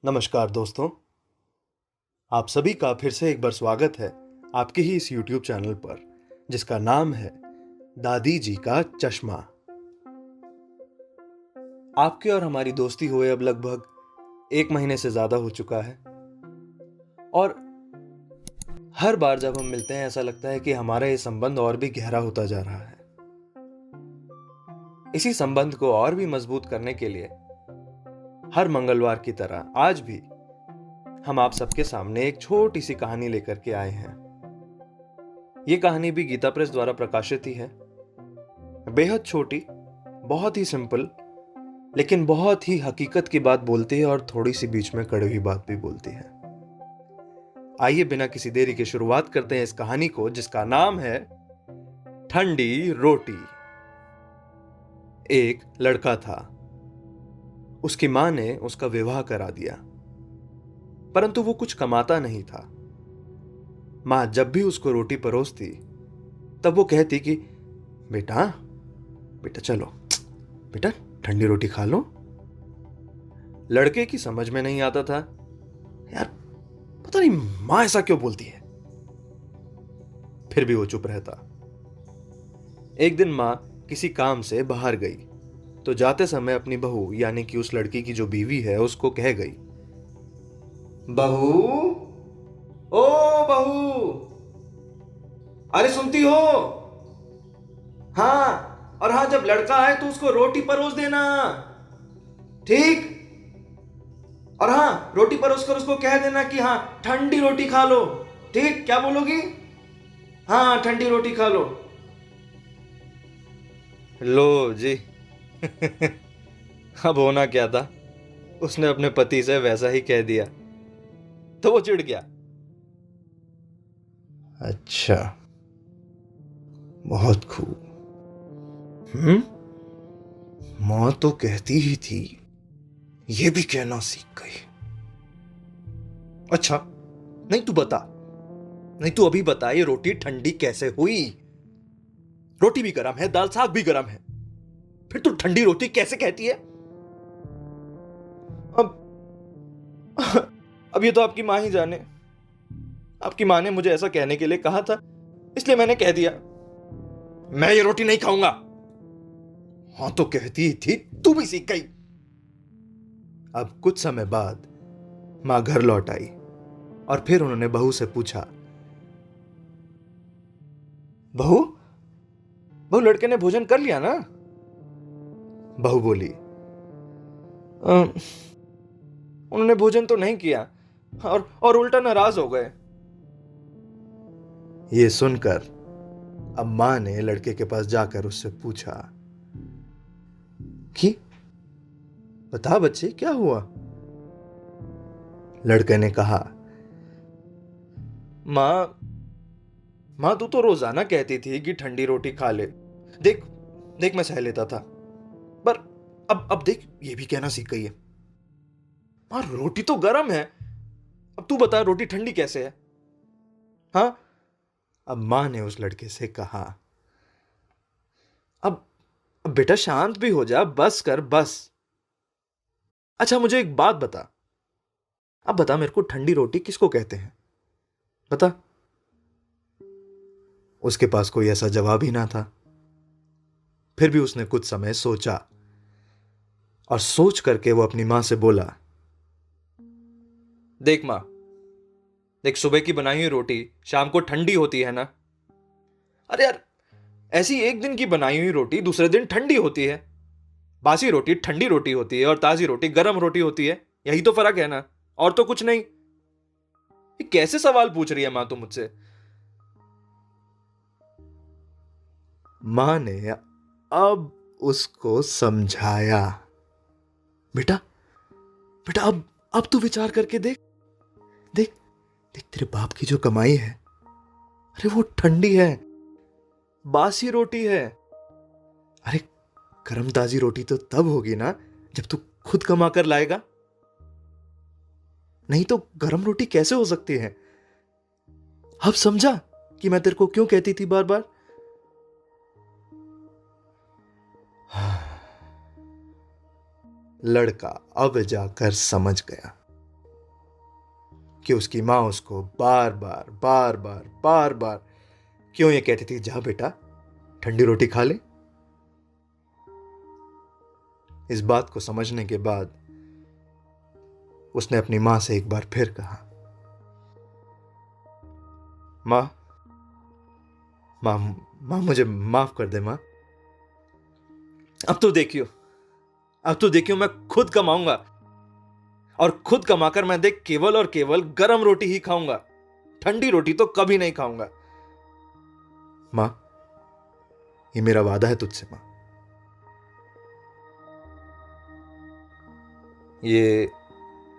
नमस्कार दोस्तों, आप सभी का फिर से एक बार स्वागत है आपके ही इस YouTube चैनल पर जिसका नाम है दादी जी का चश्मा। आपके और हमारी दोस्ती हुए अब लगभग 1 महीने से ज्यादा हो चुका है और हर बार जब हम मिलते हैं ऐसा लगता है कि हमारा ये संबंध और भी गहरा होता जा रहा है। इसी संबंध को और भी मजबूत करने के लिए हर मंगलवार की तरह आज भी हम आप सबके सामने एक छोटी सी कहानी लेकर के आए हैं। ये कहानी भी गीता प्रेस द्वारा प्रकाशित ही है। बेहद छोटी, बहुत ही सिंपल, लेकिन बहुत ही हकीकत की बात बोलती है और थोड़ी सी बीच में कड़वी बात भी बोलती है। आइए बिना किसी देरी के शुरुआत करते हैं इस कहानी को जिसका नाम है ठंडी रोटी। एक लड़का था। उसकी मां ने उसका विवाह करा दिया, परंतु वो कुछ कमाता नहीं था। मां जब भी उसको रोटी परोसती तब वो कहती कि बेटा बेटा चलो, बेटा ठंडी रोटी खा लो। लड़के की समझ में नहीं आता था, यार पता नहीं मां ऐसा क्यों बोलती है। फिर भी वो चुप रहता। एक दिन मां किसी काम से बाहर गई तो जाते समय अपनी बहू यानी कि उस लड़की की जो बीवी है उसको कह गई, बहू, ओ बहू, अरे सुनती हो? हाँ, और हाँ जब लड़का आए तो उसको रोटी परोस देना, ठीक? और हाँ रोटी परोस कर उसको कह देना कि हाँ ठंडी रोटी खा लो, ठीक? क्या बोलोगी? हाँ ठंडी रोटी खा लो। लो जी। अब होना क्या था, उसने अपने पति से वैसा ही कह दिया तो वो चिढ़ गया। अच्छा, बहुत खूब। मां तो कहती ही थी, ये भी कहना सीख गई। अच्छा, नहीं तू बता, नहीं तू अभी बता, ये रोटी ठंडी कैसे हुई? रोटी भी गरम है, दाल साग भी गरम है, फिर तू ठंडी रोटी कैसे कहती है? अब अब ये तो आपकी मां ही जाने। आपकी मां ने मुझे ऐसा कहने के लिए कहा था, इसलिए मैंने कह दिया। मैं ये रोटी नहीं खाऊंगा। हाँ तो कहती थी, तू भी सीख गई। अब कुछ समय बाद मां घर लौट आई और फिर उन्होंने बहू से पूछा, बहू, बहू लड़के ने भोजन कर लिया ना? बहू बोली, उन्होंने भोजन तो नहीं किया और उल्टा नाराज हो गए। ये सुनकर अब मां ने लड़के के पास जाकर उससे पूछा कि बता बच्चे क्या हुआ? लड़के ने कहा, मां, मां तू तो रोजाना कहती थी कि ठंडी रोटी खा ले। देख देख मैं सह लेता था, पर अब देख ये भी कहना सीख गई है। मां रोटी तो गर्म है, अब तू बता रोटी ठंडी कैसे है? हाँ? अब मां ने उस लड़के से कहा, अब बेटा शांत भी हो जा, बस कर बस। अच्छा मुझे एक बात बता, अब बता मेरे को ठंडी रोटी किसको कहते हैं? बता। उसके पास कोई ऐसा जवाब ही ना था। फिर भी उसने कुछ समय सोचा और सोच करके वो अपनी मां से बोला, देख मां, देख सुबह की बनाई हुई रोटी शाम को ठंडी होती है ना? अरे यार, ऐसी एक दिन की बनाई हुई रोटी दूसरे दिन ठंडी होती है। बासी रोटी ठंडी रोटी होती है और ताजी रोटी गर्म रोटी होती है। यही तो फर्क है ना, और तो कुछ नहीं। ये कैसे सवाल पूछ रही है मां तो मुझसे? मां ने अब उसको समझाया, बेटा बेटा अब तू विचार करके देख, देख देख तेरे बाप की जो कमाई है, अरे वो ठंडी है, बासी रोटी है। अरे गरम ताजी रोटी तो तब होगी ना जब तू खुद कमा कर लाएगा, नहीं तो गरम रोटी कैसे हो सकती है? अब समझा कि मैं तेरे को क्यों कहती थी बार बार? लड़का अब जाकर समझ गया। कि उसकी माँ उसको बार बार बार बार बार बार क्यों ये कहती थी, जा बेटा ठंडी रोटी खा ले। इस बात को समझने के बाद उसने अपनी मां से एक बार फिर कहा, मां मां मां मुझे माफ कर दे मां। अब तो देखियो मैं खुद कमाऊंगा और खुद कमाकर मैं देख केवल और केवल गरम रोटी ही खाऊंगा, ठंडी रोटी तो कभी नहीं खाऊंगा। मां, ये मेरा वादा है तुझसे मां। ये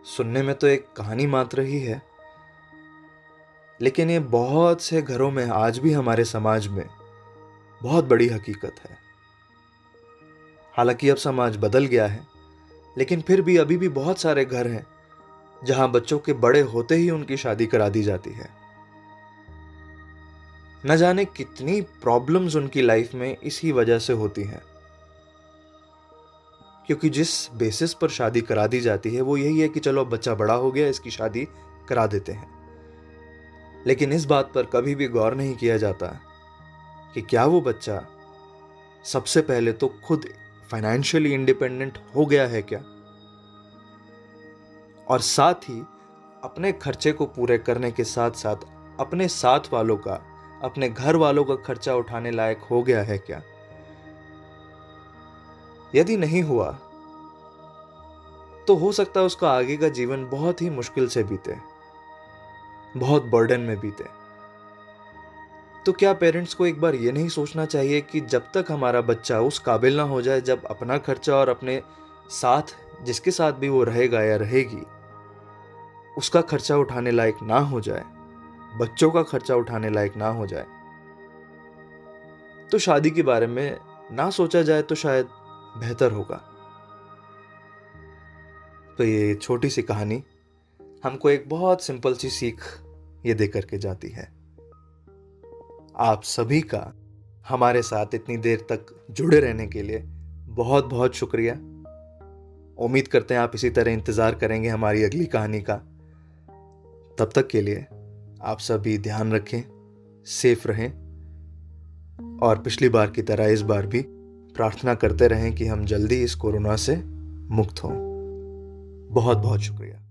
सुनने में तो एक कहानी मात्र ही है, लेकिन ये बहुत से घरों में आज भी हमारे समाज में बहुत बड़ी हकीकत है। हालांकि अब समाज बदल गया है, लेकिन फिर भी अभी भी बहुत सारे घर हैं जहां बच्चों के बड़े होते ही उनकी शादी करा दी जाती है। न जाने कितनी प्रॉब्लम्स उनकी लाइफ में इसी वजह से होती हैं, क्योंकि जिस बेसिस पर शादी करा दी जाती है वो यही है कि चलो बच्चा बड़ा हो गया, इसकी शादी करा देते हैं। लेकिन इस बात पर कभी भी गौर नहीं किया जाता कि क्या वो बच्चा सबसे पहले तो खुद फाइनेंशियली इंडिपेंडेंट हो गया है क्या, और साथ ही अपने खर्चे को पूरे करने के साथ साथ अपने साथ वालों का, अपने घर वालों का खर्चा उठाने लायक हो गया है क्या। यदि नहीं हुआ तो हो सकता है उसका आगे का जीवन बहुत ही मुश्किल से बीते, बहुत बर्डन में बीते। तो क्या पेरेंट्स को एक बार ये नहीं सोचना चाहिए कि जब तक हमारा बच्चा उस काबिल ना हो जाए, जब अपना खर्चा और अपने साथ जिसके साथ भी वो रहेगा या रहेगी उसका खर्चा उठाने लायक ना हो जाए, बच्चों का खर्चा उठाने लायक ना हो जाए, तो शादी के बारे में ना सोचा जाए तो शायद बेहतर होगा। तो ये छोटी सी कहानी हमको एक बहुत सिंपल सी सीख ये दे करके जाती है। आप सभी का हमारे साथ इतनी देर तक जुड़े रहने के लिए बहुत बहुत शुक्रिया। उम्मीद करते हैं आप इसी तरह इंतज़ार करेंगे हमारी अगली कहानी का। तब तक के लिए आप सभी ध्यान रखें, सेफ रहें, और पिछली बार की तरह इस बार भी प्रार्थना करते रहें कि हम जल्दी इस कोरोना से मुक्त हों। बहुत बहुत शुक्रिया।